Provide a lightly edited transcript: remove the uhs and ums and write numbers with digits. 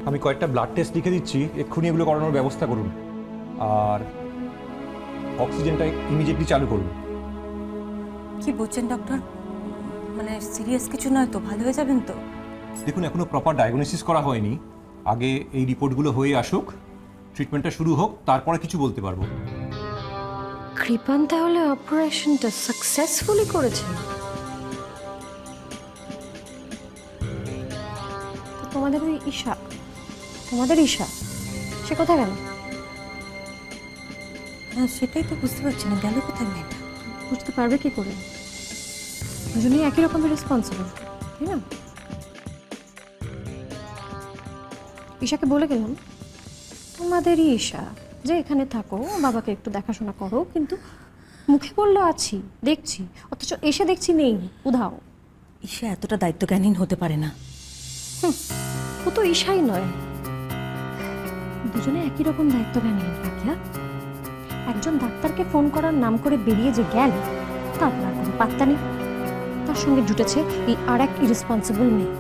আমি কয়েকটা blood test লিখে দিচ্ছি, এক্ষুনি এগুলো করানোর ব্যবস্থা করুন। আর অক্সিজেনটা ইমিডিয়েটলি চালু করুন। কি বলছেন ডক্টর? মানে সিরিয়াস কিছু নয় তো? ভালো হয়ে যাবেন তো? দেখুন, এখনো প্রপার ডায়াগনোসিস করা হয়নি, আগে এই রিপোর্টগুলো হয়ে আসুক, ট্রিটমেন্টটা শুরু হোক, তারপরে কিছু বলতে পারবো। কৃপান তাহলে অপারেশনটা সাকসেসফুলি করেছে। তো তোমাদের ওই ঈশা, তোমাদের ঈশা, সে কোথায় গেল? হ্যাঁ, সেটাই তো বুঝতে পারছি না, গেল কোথায় মেয়েটা? বুঝতে পারবে কি করে? দুজনেই একই রকমের রেসপন্সিবল, তাই না? ঈশাকে বলে গেলাম তোমাদেরই ঈশা, যে এখানে থাকো, বাবাকে একটু দেখাশোনা করো, কিন্তু মুখে বললো আছি, দেখছি, অথচ এসে দেখছি নেই, উধাও। ঈশা এতটা দায়িত্বজ্ঞানহীন হতে পারে না। ও তো ঈশাই নয়, দুজনে একই রকম দায়িত্বজ্ঞানহীন। পাখিয়া একজন ডাক্তারকে ফোন করার নাম করে বেরিয়ে যে গেল, তার কোনো পাত্তা নেই। তার সঙ্গে জুটেছে এই আর এক ইরেসপন্সিবল মেয়ে।